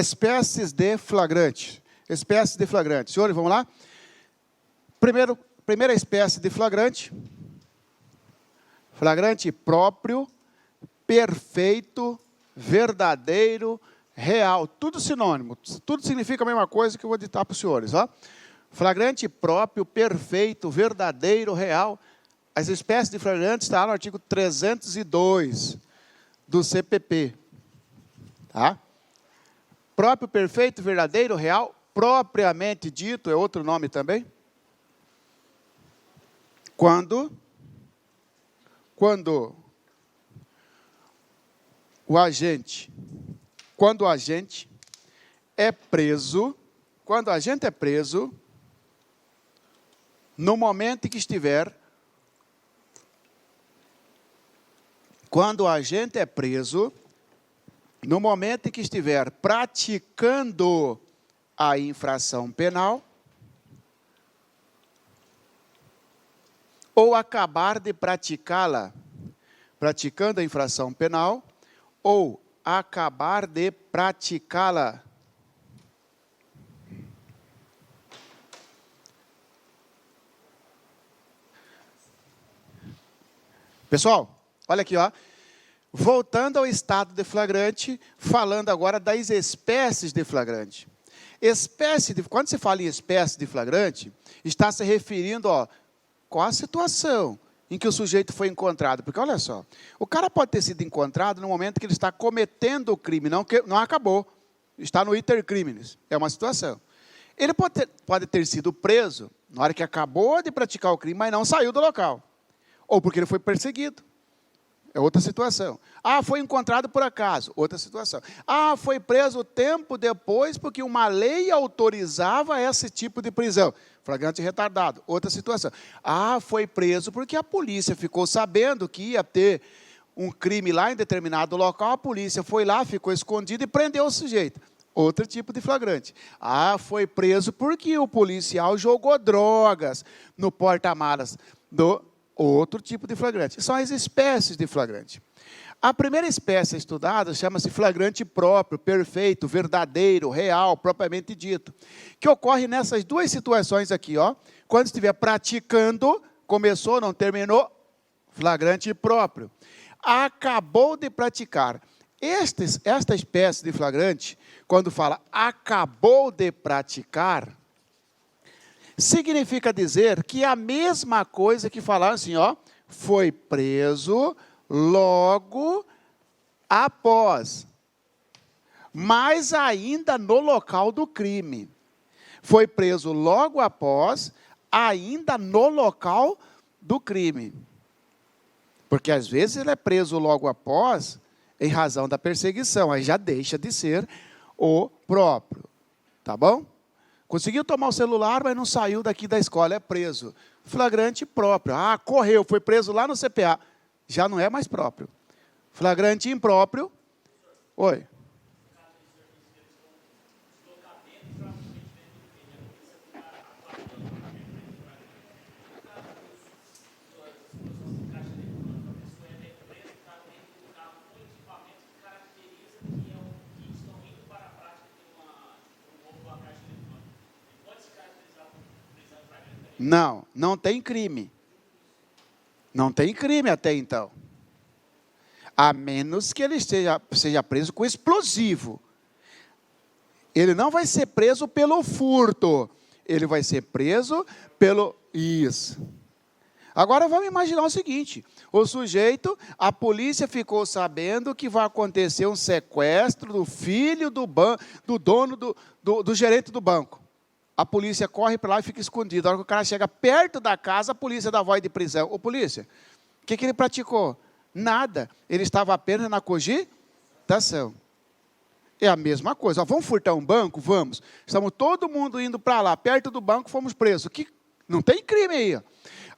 Espécies de flagrante. Espécies de flagrante. Senhores, vamos lá? Primeira espécie de flagrante. Flagrante próprio, perfeito, verdadeiro, real. Tudo sinônimo. Tudo significa a mesma coisa que eu vou ditar para os senhores. Ó. Flagrante próprio, perfeito, verdadeiro, real. As espécies de flagrante estão no artigo 302 do CPP. Tá? Próprio, perfeito, verdadeiro, real, propriamente dito, é outro nome também. Quando o agente é preso, no momento em que estiver, praticando a infração penal, ou acabar de praticá-la, praticando a infração penal, ou acabar de praticá-la. Pessoal, olha aqui, ó. Voltando ao estado de flagrante, falando agora das espécies de flagrante. Quando se fala em espécie de flagrante, está se referindo, ó, qual a situação em que o sujeito foi encontrado. Porque, olha só, o cara pode ter sido encontrado no momento que ele está cometendo o crime, não acabou. Está no iter criminis, é uma situação. Ele pode ter sido preso na hora que acabou de praticar o crime, mas não saiu do local. Ou porque ele foi perseguido. É outra situação. Ah, foi encontrado por acaso. Outra situação. Ah, foi preso tempo depois porque uma lei autorizava esse tipo de prisão. Flagrante retardado. Outra situação. Ah, foi preso porque a polícia ficou sabendo que ia ter um crime lá em determinado local. A polícia foi lá, ficou escondida e prendeu o sujeito. Outro tipo de flagrante. Ah, foi preso porque o policial jogou drogas no porta-malas do... Outro tipo de flagrante. São as espécies de flagrante. A primeira espécie estudada chama-se flagrante próprio, perfeito, verdadeiro, real, propriamente dito. Que ocorre nessas duas situações aqui, ó. Quando estiver praticando, começou, não terminou, flagrante próprio. Acabou de praticar. Esta espécie de flagrante, quando fala acabou de praticar, significa dizer que é a mesma coisa que falar assim, ó, foi preso logo após, mas ainda no local do crime. Foi preso logo após, ainda no local do crime. Porque às vezes ele é preso logo após, em razão da perseguição, aí já deixa de ser o próprio. Tá bom? Conseguiu tomar o celular, mas não saiu daqui da escola, é preso. Flagrante próprio. Ah, correu, foi preso lá no CPA. Já não é mais próprio. Flagrante impróprio. Oi. Não, não tem crime. Não tem crime até então. A menos que ele seja preso com explosivo. Ele não vai ser preso pelo furto. Ele vai ser preso pelo... Isso. Agora vamos imaginar o seguinte. O sujeito, a polícia ficou sabendo que vai acontecer um sequestro do filho do dono do gerente do banco. A polícia corre para lá e fica escondido. A hora que o cara chega perto da casa, a polícia dá voz de prisão. Ô, polícia, o que ele praticou? Nada. Ele estava apenas na cogitação. É a mesma coisa. Ó, vamos furtar um banco? Vamos. Estamos todo mundo indo para lá. Perto do banco, fomos presos. Não tem crime aí.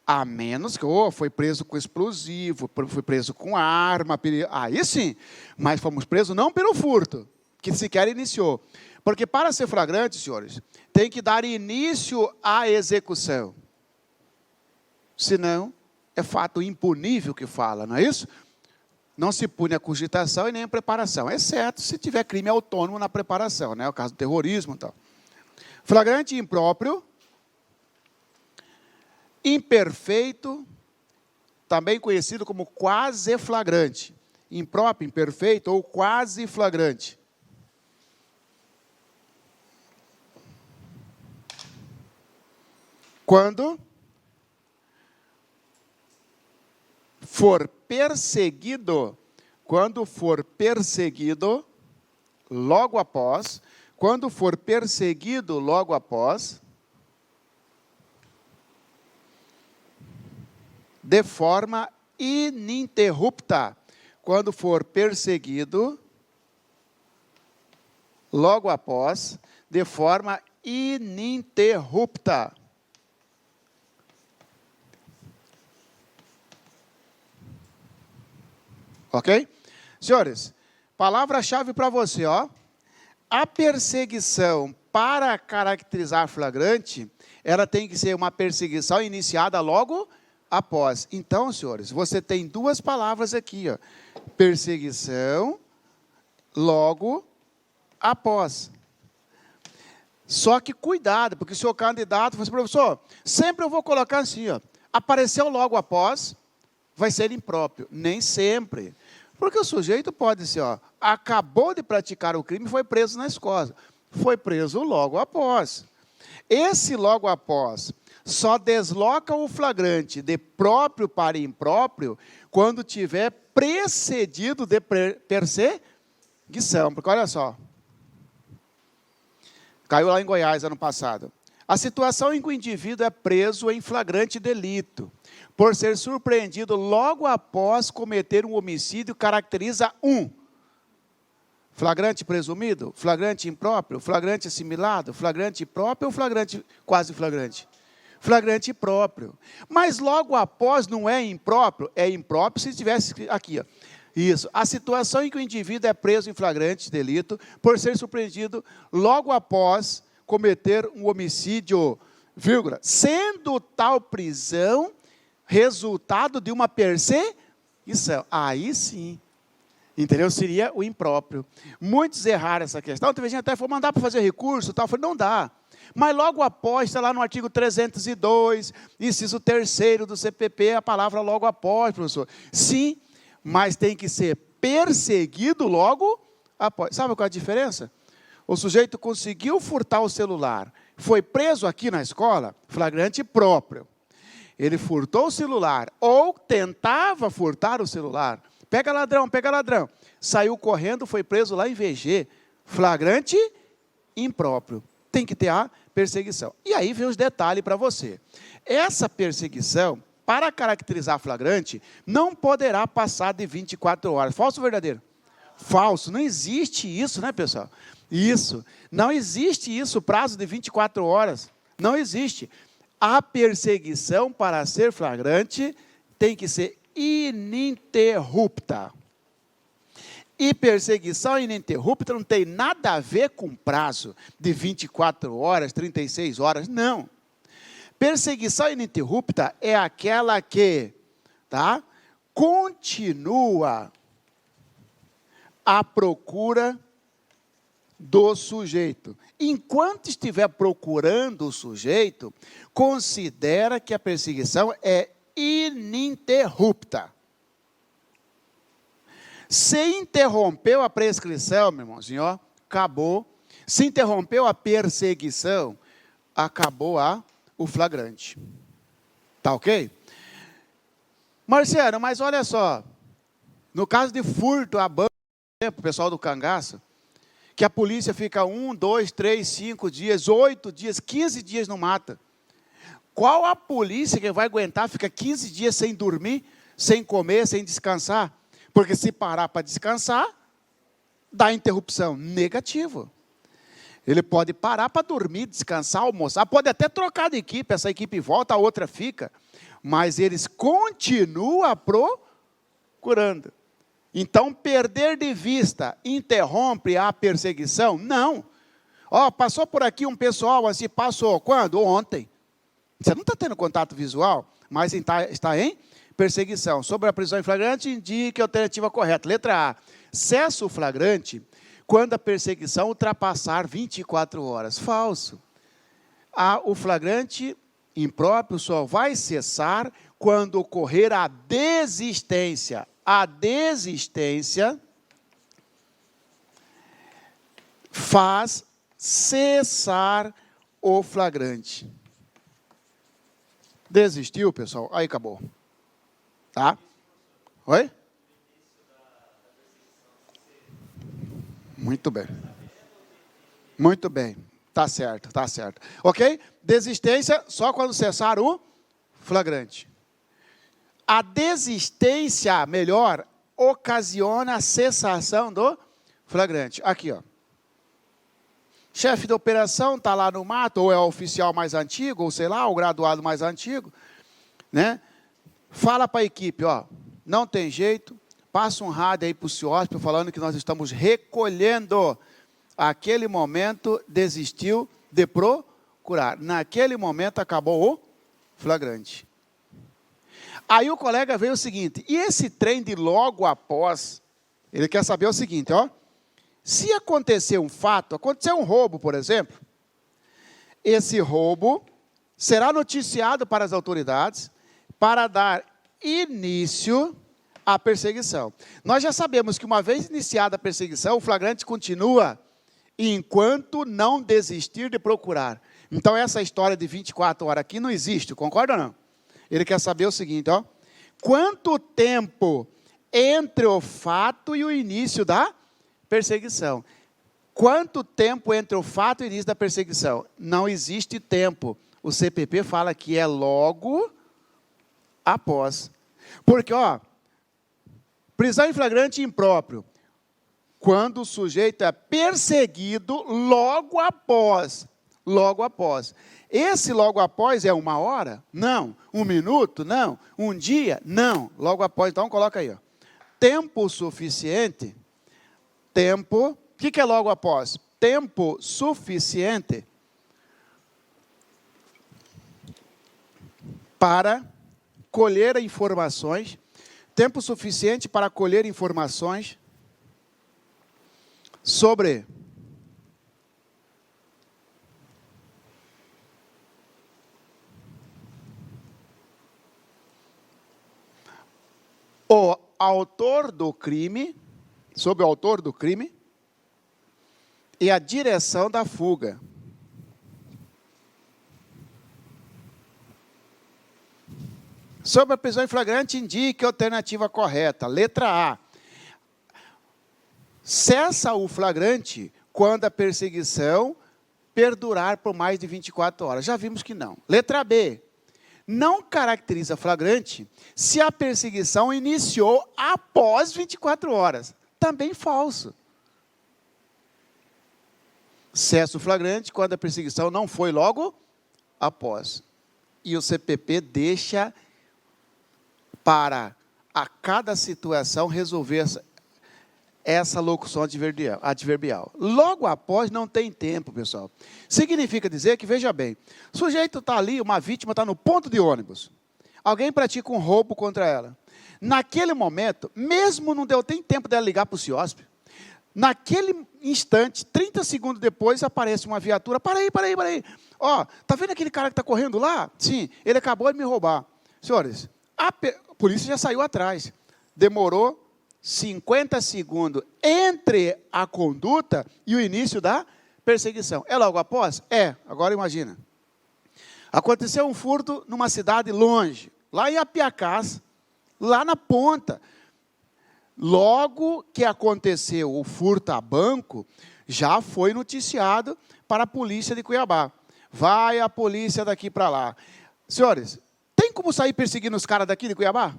A menos que foi preso com explosivo, foi preso com arma. Aí sim. Mas fomos presos não pelo furto, que sequer iniciou. Porque para ser flagrante, senhores, tem que dar início à execução. Senão, é fato impunível que fala, não é isso? Não se pune a cogitação e nem a preparação, exceto se tiver crime autônomo na preparação, né? O caso do terrorismo e tal. Flagrante impróprio, imperfeito, também conhecido como quase flagrante. Impróprio, imperfeito ou quase flagrante. Quando for perseguido, logo após, de forma ininterrupta, quando for perseguido, logo após, de forma ininterrupta. Ok? Senhores, palavra-chave para você, ó. A perseguição para caracterizar flagrante, ela tem que ser uma perseguição iniciada logo após. Então, senhores, você tem duas palavras aqui, ó. Perseguição, logo após. Só que cuidado, porque o seu candidato fala assim, professor, sempre eu vou colocar assim, ó. Apareceu logo após, vai ser impróprio. Nem sempre. Porque o sujeito pode ser, ó, acabou de praticar o crime e foi preso na escola. Foi preso logo após. Esse logo após só desloca o flagrante de próprio para impróprio quando tiver precedido de perseguição. Porque olha só, caiu lá em Goiás ano passado. A situação em que o indivíduo é preso em flagrante delito, por ser surpreendido logo após cometer um homicídio, caracteriza flagrante presumido, flagrante impróprio, flagrante assimilado, flagrante próprio ou flagrante quase flagrante? Flagrante próprio. Mas logo após não é impróprio se estivesse aqui, ó. Isso, a situação em que o indivíduo é preso em flagrante delito, por ser surpreendido logo após cometer um homicídio, vírgula, sendo tal prisão resultado de uma perseguição. Aí sim, entendeu? Seria o impróprio. Muitos erraram essa questão. Teve gente até falou, mandar para fazer recurso, tal. Eu falei, não dá. Mas logo após, está lá no artigo 302, inciso 3º do CPP, a palavra logo após, professor. Sim, mas tem que ser perseguido logo após. Sabe qual é a diferença? O sujeito conseguiu furtar o celular, foi preso aqui na escola, flagrante próprio. Ele furtou o celular, ou tentava furtar o celular. Pega ladrão, saiu correndo, foi preso lá em VG, flagrante impróprio. Tem que ter a perseguição. E aí vem os detalhes para você. Essa perseguição, para caracterizar flagrante, não poderá passar de 24 horas. Falso ou verdadeiro? Falso. Não existe isso, né, pessoal? Isso. Não existe isso, prazo de 24 horas. Não existe. A perseguição, para ser flagrante, tem que ser ininterrupta. E perseguição ininterrupta não tem nada a ver com prazo de 24 horas, 36 horas, não. Perseguição ininterrupta é aquela que, tá, continua à procura do sujeito. Enquanto estiver procurando o sujeito, considera que a perseguição é ininterrupta. Se interrompeu a prescrição, meu irmãozinho, ó, acabou. Se interrompeu a perseguição, acabou o flagrante. Tá ok? Marciano, mas olha só, no caso de furto a banco, o pessoal do cangaço, que a polícia fica 1, 2, 3, 5 dias, 8 dias, 15 dias não mata. Qual a polícia que vai aguentar ficar 15 dias sem dormir, sem comer, sem descansar? Porque se parar para descansar, dá interrupção. Negativo. Ele pode parar para dormir, descansar, almoçar, pode até trocar de equipe, essa equipe volta, a outra fica. Mas eles continuam procurando. Então, perder de vista interrompe a perseguição? Não. Ó, passou por aqui um pessoal assim, passou quando? Ontem. Você não está tendo contato visual, mas está em perseguição. Sobre a prisão em flagrante, indique a alternativa correta. Letra A. Cessa o flagrante quando a perseguição ultrapassar 24 horas. Falso. O flagrante impróprio só vai cessar quando ocorrer a desistência. A desistência faz cessar o flagrante. Desistiu, pessoal? Aí acabou. Tá? Oi? Muito bem. Muito bem. Tá certo, tá certo. Ok? Desistência só quando cessar o flagrante. A desistência, melhor, ocasiona a cessação do flagrante. Aqui, ó. Chefe de operação está lá no mato, ou é o oficial mais antigo, ou sei lá, o graduado mais antigo, né? Fala para a equipe, ó, não tem jeito, passa um rádio aí para o CIOSP falando que nós estamos recolhendo. Aquele momento desistiu de procurar. Naquele momento acabou o flagrante. Aí o colega veio o seguinte, e esse trem de logo após, ele quer saber o seguinte, ó. Se acontecer um fato, aconteceu um roubo, por exemplo, esse roubo será noticiado para as autoridades para dar início à perseguição. Nós já sabemos que uma vez iniciada a perseguição, o flagrante continua enquanto não desistir de procurar. Então, essa história de 24 horas aqui não existe, concorda ou não? Ele quer saber o seguinte, ó. Quanto tempo entre o fato e o início da perseguição? Quanto tempo entre o fato e o início da perseguição? Não existe tempo. O CPP fala que é logo após. Porque, ó, prisão em flagrante impróprio, quando o sujeito é perseguido logo após. Logo após. Esse logo após é 1 hora? Não. 1 minuto? Não. 1 dia? Não. Logo após, então coloca aí, ó. Tempo suficiente. Tempo, o que é logo após? Tempo suficiente para colher informações, tempo suficiente para colher informações sobre o autor do crime, sobre o autor do crime e a direção da fuga. Sobre a prisão em flagrante, indique a alternativa correta. Letra A. Cessa o flagrante quando a perseguição perdurar por mais de 24 horas. Já vimos que não. Letra B. Não caracteriza flagrante se a perseguição iniciou após 24 horas. Também falso. Cessa o flagrante quando a perseguição não foi logo após. E o CPP deixa para a cada situação resolver essa locução adverbial. Logo após não tem tempo, pessoal. Significa dizer que, veja bem, o sujeito está ali, uma vítima está no ponto de ônibus. Alguém pratica um roubo contra ela. Naquele momento, mesmo não deu nem tempo dela ligar para o CIOSP, naquele instante, 30 segundos depois, aparece uma viatura. Para aí. Ó, tá vendo aquele cara que está correndo lá? Sim, ele acabou de me roubar. Senhores, a polícia já saiu atrás. Demorou 50 segundos entre a conduta e o início da perseguição. É logo após? É. Agora imagina. Aconteceu um furto numa cidade longe, lá em Apiacás, lá na ponta. Logo que aconteceu o furto a banco, já foi noticiado para a polícia de Cuiabá. Vai a polícia daqui para lá. Senhores, tem como sair perseguindo os caras daqui de Cuiabá?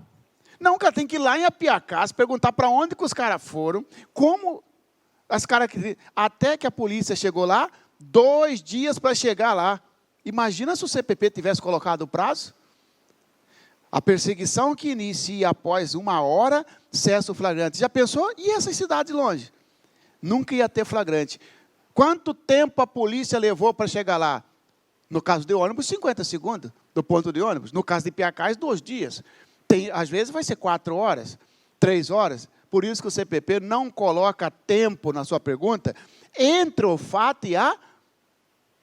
Não, cara, tem que ir lá em Apiacás, perguntar para onde que os caras foram, como as caras... Até que a polícia chegou lá, 2 dias para chegar lá. Imagina se o CPP tivesse colocado o prazo. A perseguição que inicia após 1 hora, cessa o flagrante. Já pensou? E essas cidades longe? Nunca ia ter flagrante. Quanto tempo a polícia levou para chegar lá? No caso de ônibus, 50 segundos, do ponto de ônibus. No caso de Apiacás, 2 dias. Às vezes vai ser 4 horas, 3 horas. Por isso que o CPP não coloca tempo na sua pergunta entre o fato e a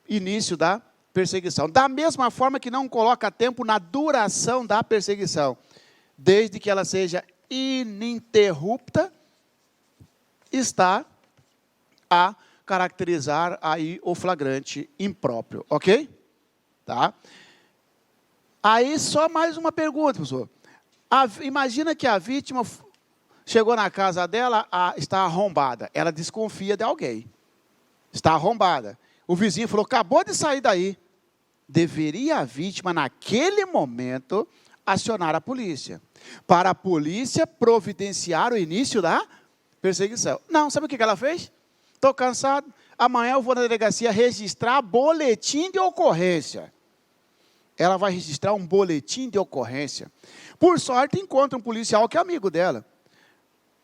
início da perseguição. Da mesma forma que não coloca tempo na duração da perseguição, desde que ela seja ininterrupta, está a caracterizar aí o flagrante impróprio, ok? Tá? Aí só mais uma pergunta, professor. Imagina que a vítima chegou na casa dela, está arrombada. Ela desconfia de alguém. Está arrombada. O vizinho falou, acabou de sair daí. Deveria a vítima, naquele momento, acionar a polícia. Para a polícia providenciar o início da perseguição. Não, sabe o que ela fez? Estou cansado, amanhã eu vou na delegacia registrar boletim de ocorrência. Ela vai registrar um boletim de ocorrência. Por sorte, encontra um policial que é amigo dela.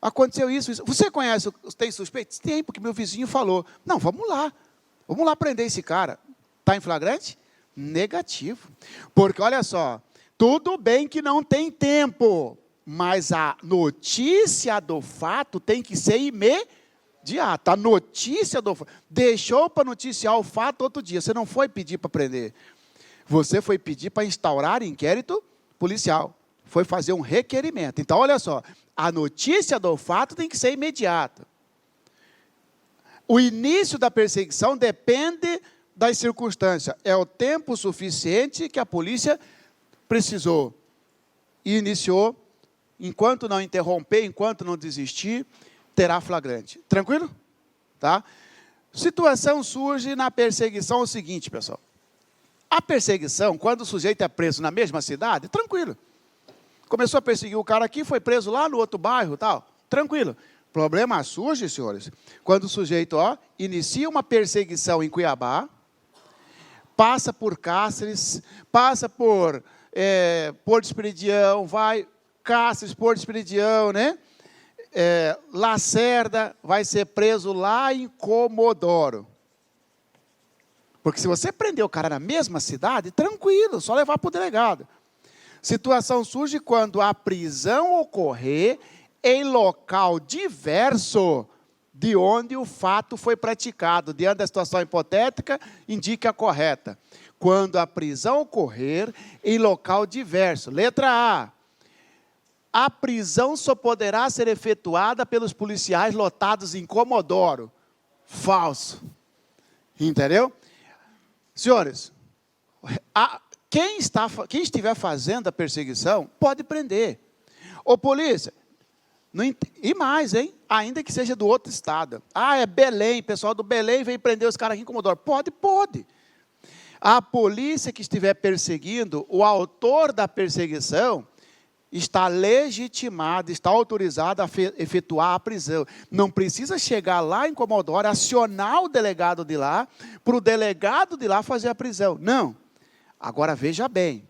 Aconteceu isso, isso. Você conhece, tem suspeitos? Tem, porque meu vizinho falou. Não, vamos lá prender esse cara. Está em flagrante? Negativo. Porque, olha só, tudo bem que não tem tempo, mas a notícia do fato tem que ser imediata. A notícia do fato. Deixou para noticiar o fato outro dia. Você não foi pedir para prender. Você foi pedir para instaurar inquérito policial. Foi fazer um requerimento. Então, olha só, a notícia do fato tem que ser imediata. O início da perseguição depende das circunstâncias. É o tempo suficiente que a polícia precisou e iniciou. Enquanto não interromper, enquanto não desistir, terá flagrante. Tranquilo? Tá? Situação surge na perseguição, é o seguinte, pessoal. A perseguição, quando o sujeito é preso na mesma cidade, tranquilo. Começou a perseguir o cara aqui, foi preso lá no outro bairro, tal, tranquilo. Problema surge, senhores, quando o sujeito inicia uma perseguição em Cuiabá, passa por Cáceres, passa por Porto Esperidião, vai Cáceres, Porto Esperidião, né? Lacerda, vai ser preso lá em Comodoro. Porque se você prender o cara na mesma cidade, tranquilo, só levar para o delegado. Situação surge quando a prisão ocorrer em local diverso de onde o fato foi praticado. Diante da situação hipotética, indique a correta. Quando a prisão ocorrer em local diverso. Letra A. A prisão só poderá ser efetuada pelos policiais lotados em Comodoro. Falso. Entendeu? Senhores, quem estiver fazendo a perseguição, pode prender. Ô polícia, e mais, hein? Ainda que seja do outro estado. É Belém, pessoal do Belém veio prender os caras aqui em Comodoro. Pode. A polícia que estiver perseguindo, o autor da perseguição, está legitimado, está autorizado a efetuar a prisão. Não precisa chegar lá em Comodoro, acionar o delegado de lá, para o delegado de lá fazer a prisão. Não. Agora veja bem,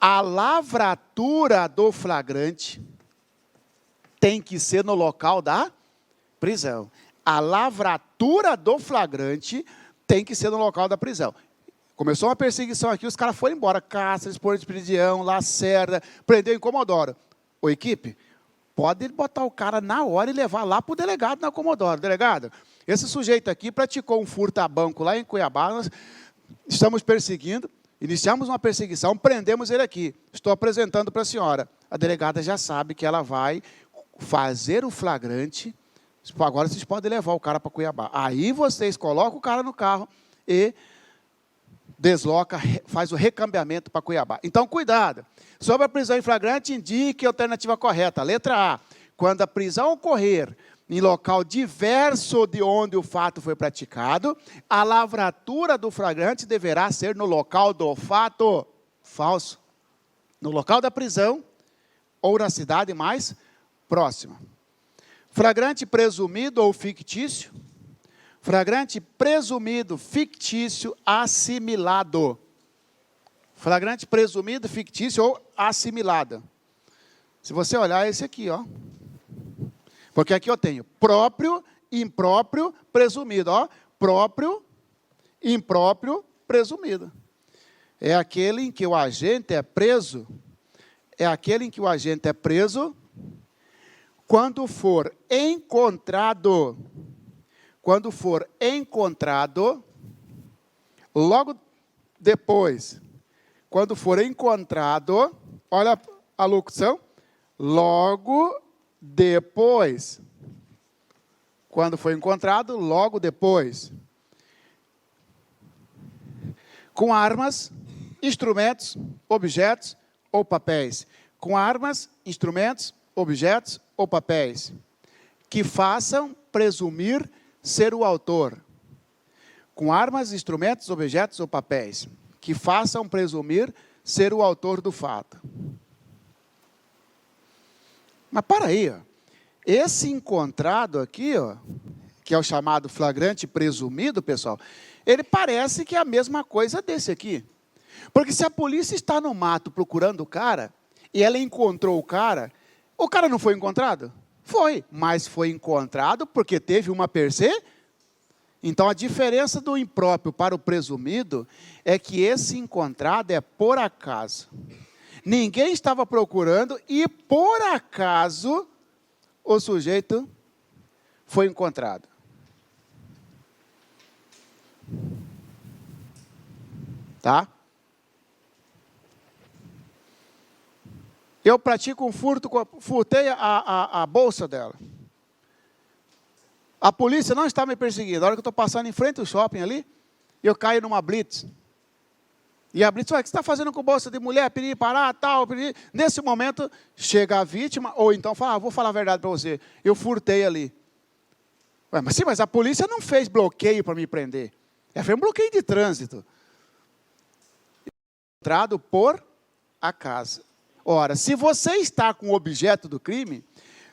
a lavratura do flagrante tem que ser no local da prisão. A lavratura do flagrante tem que ser no local da prisão. Começou uma perseguição aqui, os caras foram embora. Cáceres, Porto Esperidião, Lacerda, prendeu em Comodoro. Ô, equipe, pode botar o cara na hora e levar lá para o delegado na Comodoro. Delegado, esse sujeito aqui praticou um furto a banco lá em Cuiabá, nós estamos perseguindo, iniciamos uma perseguição, prendemos ele aqui. Estou apresentando para a senhora. A delegada já sabe que ela vai fazer o flagrante. Agora vocês podem levar o cara para Cuiabá. Aí vocês colocam o cara no carro e desloca, faz o recambiamento para Cuiabá. Então, cuidado. Sobre a prisão em flagrante, indique a alternativa correta. Letra A. Quando a prisão ocorrer em local diverso de onde o fato foi praticado, a lavratura do flagrante deverá ser no local do fato. Falso. No local da prisão ou na cidade mais próxima. Flagrante presumido ou fictício. Flagrante presumido, fictício, assimilado. Flagrante presumido, fictício ou assimilado. Se você olhar, é esse aqui, ó. Porque aqui eu tenho próprio, impróprio, presumido. Ó. Próprio, impróprio, presumido. É aquele em que o agente é preso é aquele em que o agente é preso quando for encontrado, logo depois, quando for encontrado, olha a locução, logo depois, quando for encontrado, logo depois, com armas, instrumentos, objetos ou papéis, com armas, instrumentos, objetos ou papéis, que façam presumir ser o autor, com armas, instrumentos, objetos ou papéis, que façam presumir ser o autor do fato. Mas para aí, ó, esse encontrado aqui, ó, que é o chamado flagrante presumido, pessoal, ele parece que é a mesma coisa desse aqui. Porque se a polícia está no mato procurando o cara, e ela encontrou o cara não foi encontrado? Foi, mas foi encontrado porque teve uma perseguição. Então, a diferença do impróprio para o presumido é que esse encontrado é por acaso. Ninguém estava procurando e, por acaso, o sujeito foi encontrado. Tá? Eu pratico um furto, furtei a bolsa dela. A polícia não está me perseguindo. Na hora que eu estou passando em frente ao shopping ali, eu caio numa blitz. E a blitz, o que você está fazendo com bolsa de mulher? Pedir parar, tal. Pedir. Nesse momento, chega a vítima, ou então fala, vou falar a verdade para você, eu furtei ali. Ué, mas a polícia não fez bloqueio para me prender. Ela fez um bloqueio de trânsito. Encontrado por acaso. Ora, se você está com o objeto do crime,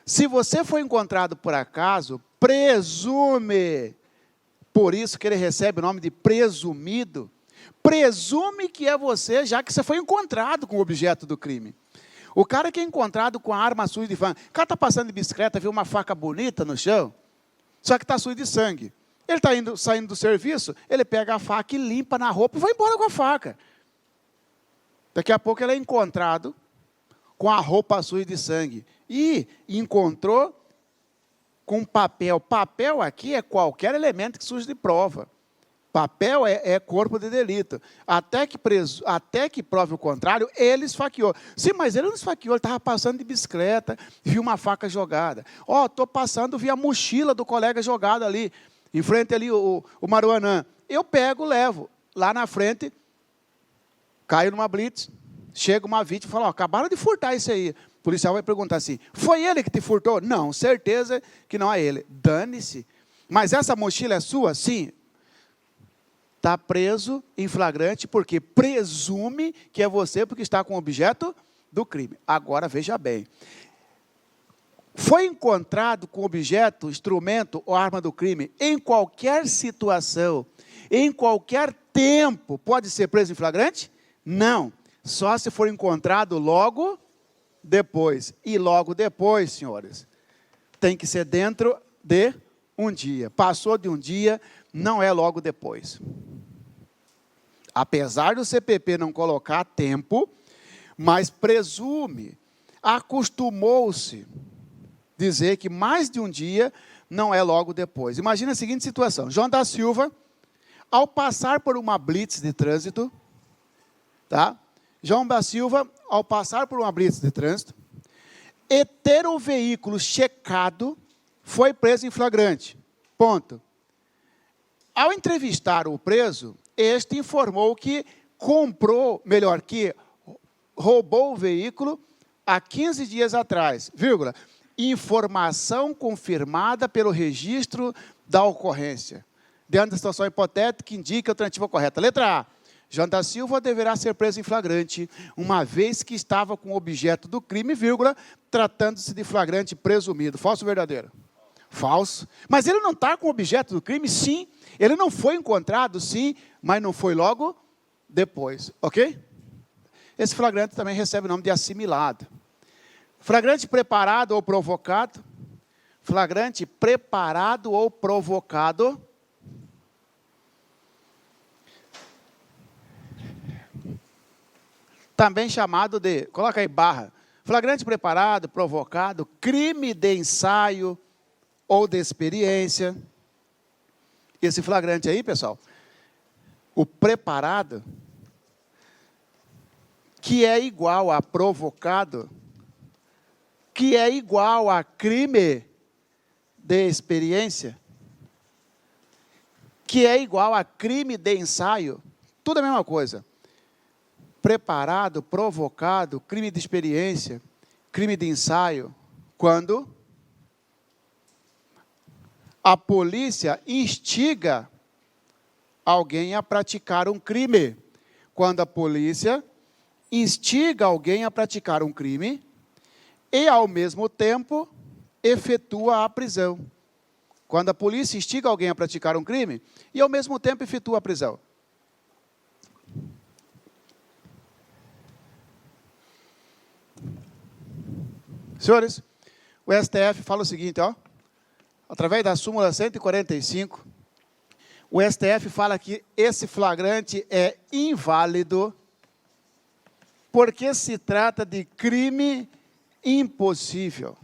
se você foi encontrado por acaso, presume, por isso que ele recebe o nome de presumido, presume que é você, já que você foi encontrado com o objeto do crime. O cara que é encontrado com a arma suja de sangue, o cara está passando de bicicleta, viu uma faca bonita no chão, só que está suja de sangue. Ele está saindo do serviço, ele pega a faca e limpa na roupa e vai embora com a faca. Daqui a pouco ele é encontrado com a roupa suja de sangue. E encontrou com papel. Papel aqui é qualquer elemento que surge de prova. Papel é corpo de delito. Até que prove o contrário, ele esfaqueou. Sim, mas ele não esfaqueou, ele estava passando de bicicleta, viu uma faca jogada. Estou passando, vi a mochila do colega jogada ali, em frente ali o Maruanã. Eu pego, levo. Lá na frente, caio numa blitz, chega uma vítima e fala, acabaram de furtar isso aí. O policial vai perguntar assim, foi ele que te furtou? Não, certeza que não é ele. Dane-se. Mas essa mochila é sua? Sim. Está preso em flagrante porque presume que é você porque está com o objeto do crime. Agora, veja bem. Foi encontrado com objeto, instrumento ou arma do crime em qualquer situação, em qualquer tempo, pode ser preso em flagrante? Não. Só se for encontrado logo depois. E logo depois, senhores, tem que ser dentro de um dia. Passou de um dia, não é logo depois. Apesar do CPP não colocar tempo, mas presume, acostumou-se dizer que mais de um dia não é logo depois. Imagina a seguinte situação. João da Silva, ao passar por uma blitz de trânsito, tá? João da Silva, ao passar por uma blitz de trânsito, e ter o veículo checado, foi preso em flagrante. Ponto. Ao entrevistar o preso, este informou que que roubou o veículo há 15 dias atrás, vírgula, informação confirmada pelo registro da ocorrência. Diante da situação hipotética que indica a alternativa correta. Letra A. João da Silva deverá ser preso em flagrante, uma vez que estava com o objeto do crime, vírgula, tratando-se de flagrante presumido. Falso ou verdadeiro? Falso. Mas ele não está com o objeto do crime? Sim. Ele não foi encontrado? Sim. Mas não foi logo depois. Ok? Esse flagrante também recebe o nome de assimilado. Flagrante preparado ou provocado? Flagrante preparado ou provocado? Também chamado de, coloca aí barra, Flagrante preparado, provocado, crime de ensaio ou de experiência. Esse flagrante aí, pessoal, o preparado, que é igual a provocado, que é igual a crime de experiência, que é igual a crime de ensaio, tudo a mesma coisa. Preparado, provocado, crime de experiência, crime de ensaio, quando a polícia instiga alguém a praticar um crime. Quando a polícia instiga alguém a praticar um crime e, ao mesmo tempo, efetua a prisão. Quando a polícia instiga alguém a praticar um crime e, ao mesmo tempo, efetua a prisão. Senhores, o STF fala o seguinte, ó, através da súmula 145, o STF fala que esse flagrante é inválido porque se trata de crime impossível.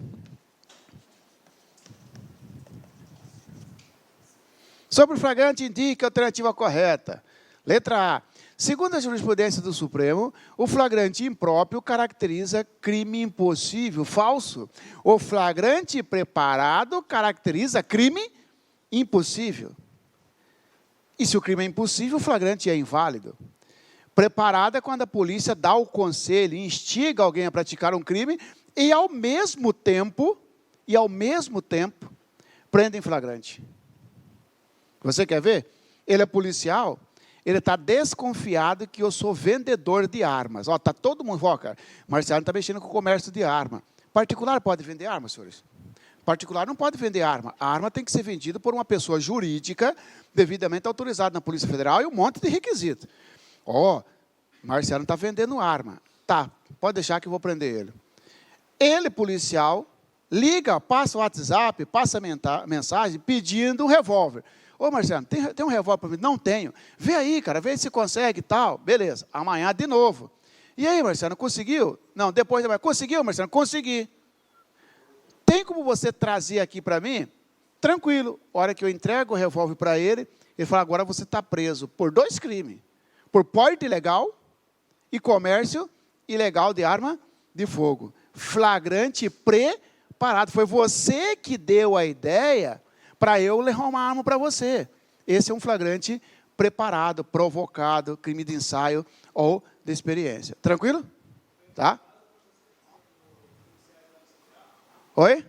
Sobre o flagrante, indica a alternativa correta. Letra A. Segundo a jurisprudência do Supremo, o flagrante impróprio caracteriza crime impossível, falso. O flagrante preparado caracteriza crime impossível. E se o crime é impossível, o flagrante é inválido. Preparado é quando a polícia dá o conselho, instiga alguém a praticar um crime e, ao mesmo tempo, prende em flagrante. Você quer ver? Ele é policial, ele está desconfiado que eu sou vendedor de armas. Ó, está todo mundo, ó, cara, Marciano está mexendo com o comércio de arma. Particular pode vender arma, senhores? Particular não pode vender arma. A arma tem que ser vendida por uma pessoa jurídica, devidamente autorizada na Polícia Federal e um monte de requisitos. Ó, Marciano está vendendo arma. Tá, pode deixar que eu vou prender ele. Ele, policial, liga, passa o WhatsApp, passa mensagem pedindo um revólver. Ô, Marciano, tem um revólver para mim? Não tenho. Vê aí, cara, vê se consegue e tal. Beleza, amanhã de novo. E aí, Marciano, conseguiu? Não, depois da manhã. Conseguiu, Marciano? Consegui. Tem como você trazer aqui para mim? Tranquilo. A hora que eu entrego o revólver para ele, ele fala, agora você está preso por 2 crimes. Por porte ilegal e comércio ilegal de arma de fogo. Flagrante preparado. Foi você que deu a ideia para eu levar uma arma para você. Esse é um flagrante preparado, provocado, crime de ensaio ou de experiência. Tranquilo? Tá? Oi?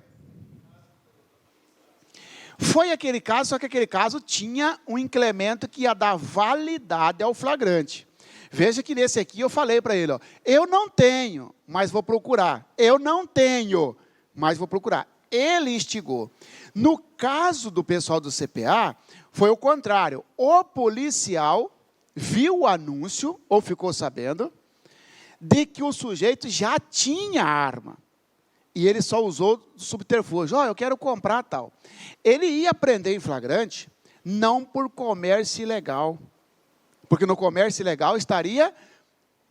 Foi aquele caso, só que aquele caso tinha um incremento que ia dar validade ao flagrante. Veja que nesse aqui eu falei para ele, ó, eu não tenho, mas vou procurar. Eu não tenho, mas vou procurar. Ele instigou. No caso do pessoal do CPA, foi o contrário. O policial viu o anúncio, ou ficou sabendo, de que o sujeito já tinha arma. E ele só usou subterfúgio. Ó, eu quero comprar tal. Ele ia prender em flagrante, não por comércio ilegal. Porque no comércio ilegal estaria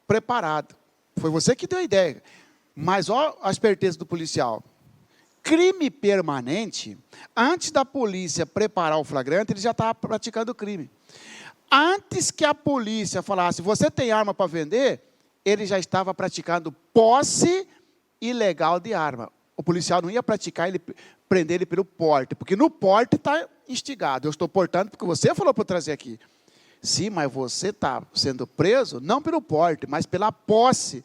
preparado. Foi você que deu a ideia. Mas ó a esperteza do policial. Crime permanente, antes da polícia preparar o flagrante, ele já estava praticando crime. Antes que a polícia falasse, você tem arma para vender, ele já estava praticando posse ilegal de arma. O policial não ia praticar, prender ele pelo porte, porque no porte está instigado. Eu estou portando porque você falou para eu trazer aqui. Sim, mas você está sendo preso, não pelo porte, mas pela posse,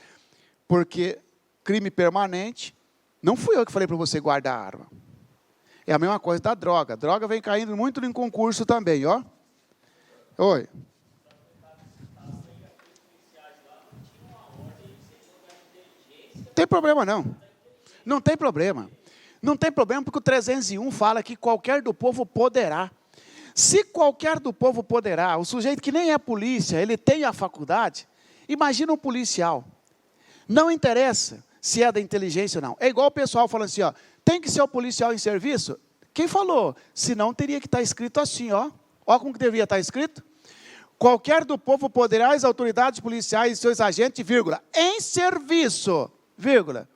porque crime permanente, não fui eu que falei para você guardar a arma. É a mesma coisa da droga. A droga vem caindo muito em concurso também, ó. Oi. Não tem problema, não. Não tem problema. Não tem problema, porque o 301 fala que qualquer do povo poderá. Se qualquer do povo poderá, o sujeito que nem é polícia, ele tem a faculdade, imagina um policial. Não interessa se é da inteligência ou não. É igual o pessoal falando assim, ó, tem que ser o policial em serviço? Quem falou? Senão teria que estar escrito assim, ó. Ó como que deveria estar escrito. Qualquer do povo poderá, as autoridades policiais e seus agentes, vírgula, em serviço, vírgula,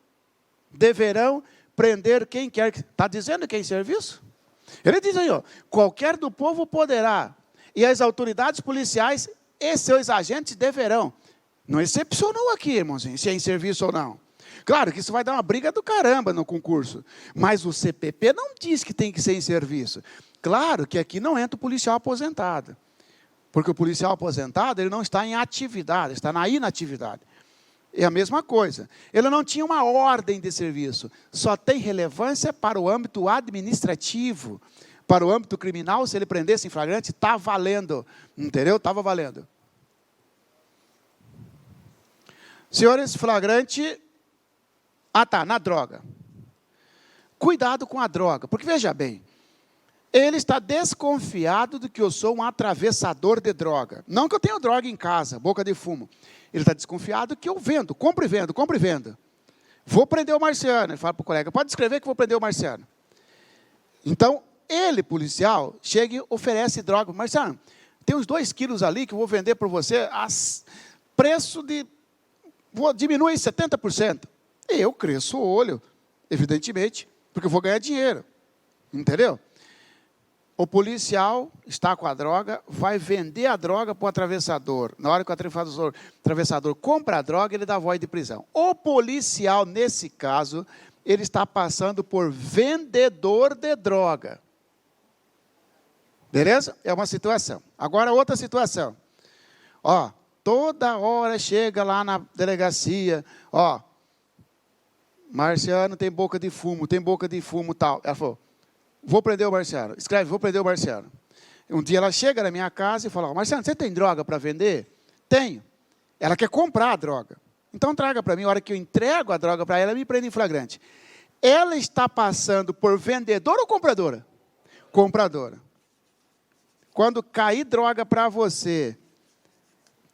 deverão prender quem quer. Está dizendo que é em serviço? Ele diz aí, ó, qualquer do povo poderá, e as autoridades policiais e seus agentes deverão. Não excepcionou aqui, irmãozinho, se é em serviço ou não. Claro que isso vai dar uma briga do caramba no concurso, mas o CPP não diz que tem que ser em serviço. Claro que aqui não entra o policial aposentado, porque o policial aposentado ele não está em atividade, está na inatividade. É a mesma coisa. Ele não tinha uma ordem de serviço, só tem relevância para o âmbito administrativo. Para o âmbito criminal, se ele prendesse em flagrante, está valendo. Entendeu? Estava valendo. Senhores, flagrante... Ah, tá, na droga. Cuidado com a droga, porque veja bem, ele está desconfiado de que eu sou um atravessador de droga. Não que eu tenha droga em casa, boca de fumo. Ele está desconfiado que eu vendo, compro e vendo, compro e vendo. Vou prender o Marciano. Ele fala para o colega, pode escrever que vou prender o Marciano. Então, ele, policial, chega e oferece droga. Marciano, tem uns 2 quilos ali que eu vou vender para você a preço de... diminui 70%. Eu cresço o olho, evidentemente, porque eu vou ganhar dinheiro. Entendeu? O policial está com a droga, vai vender a droga para o atravessador. Na hora que o atravessador compra a droga, ele dá voz de prisão. O policial, nesse caso, ele está passando por vendedor de droga. Beleza? É uma situação. Agora, outra situação. Ó, toda hora chega lá na delegacia, ó, Marciano tem boca de fumo, tal. Ela falou, vou prender o Marciano. Escreve, vou prender o Marciano. Um dia ela chega na minha casa e fala, Marciano, você tem droga para vender? Tenho. Ela quer comprar a droga. Então traga para mim, a hora que eu entrego a droga para ela, me prende em flagrante. Ela está passando por vendedora ou compradora? Compradora. Quando cair droga para você,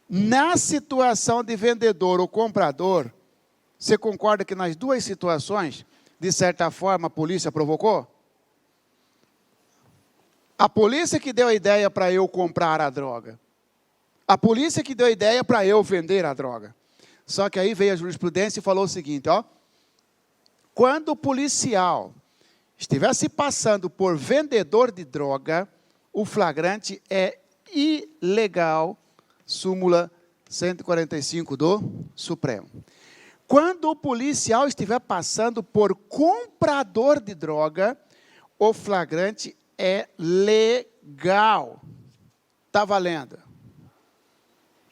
na situação de vendedor ou comprador, você concorda que nas 2 situações, de certa forma, a polícia provocou? A polícia que deu a ideia para eu comprar a droga. A polícia que deu a ideia para eu vender a droga. Só que aí veio a jurisprudência e falou o seguinte, ó. Quando o policial estiver se passando por vendedor de droga, o flagrante é ilegal, súmula 145 do Supremo. Quando o policial estiver passando por comprador de droga, o flagrante é legal. Está valendo.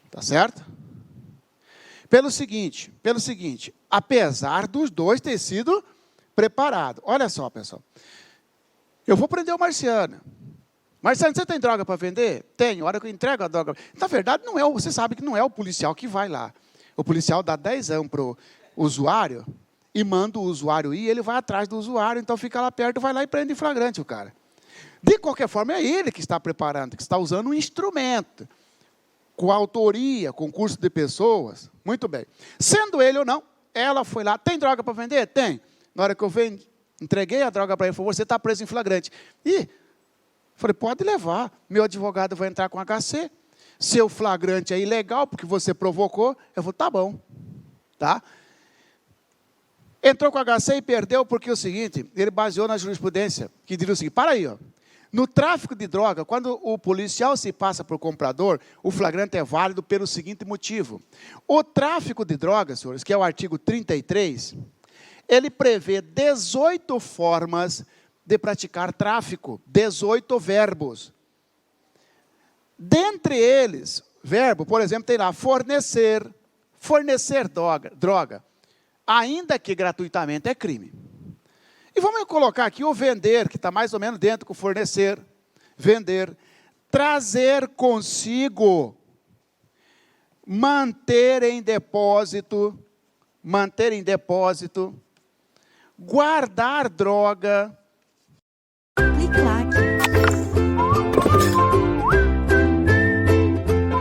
Tá certo? Pelo seguinte, apesar dos 2 ter sido preparados. Olha só, pessoal. Eu vou prender o Marciano. Marciano, você tem droga para vender? Tenho. A hora que eu entrego a droga... Na verdade, não é, você sabe que não é o policial que vai lá. O policial dá 10 para o usuário e manda o usuário ir, ele vai atrás do usuário, então fica lá perto, vai lá e prende em flagrante o cara. De qualquer forma, é ele que está preparando, que está usando um instrumento, com autoria, concurso de pessoas. Muito bem. Sendo ele ou não, ela foi lá, tem droga para vender? Tem. Na hora que eu entreguei a droga para ele, falou, você está preso em flagrante. E falei, pode levar, meu advogado vai entrar com HC. Seu flagrante é ilegal, porque você provocou. Eu falei, tá bom. Tá? Entrou com HC e perdeu, porque é o seguinte, ele baseou na jurisprudência, que diz o seguinte, para aí, ó. No tráfico de droga, quando o policial se passa por comprador, o flagrante é válido pelo seguinte motivo. O tráfico de drogas, senhores, que é o artigo 33, ele prevê 18 formas de praticar tráfico, 18 verbos. Dentre eles, verbo, por exemplo, tem lá fornecer droga, ainda que gratuitamente é crime. E vamos colocar aqui o vender, que está mais ou menos dentro com fornecer, vender, trazer consigo, manter em depósito, guardar droga. Clique lá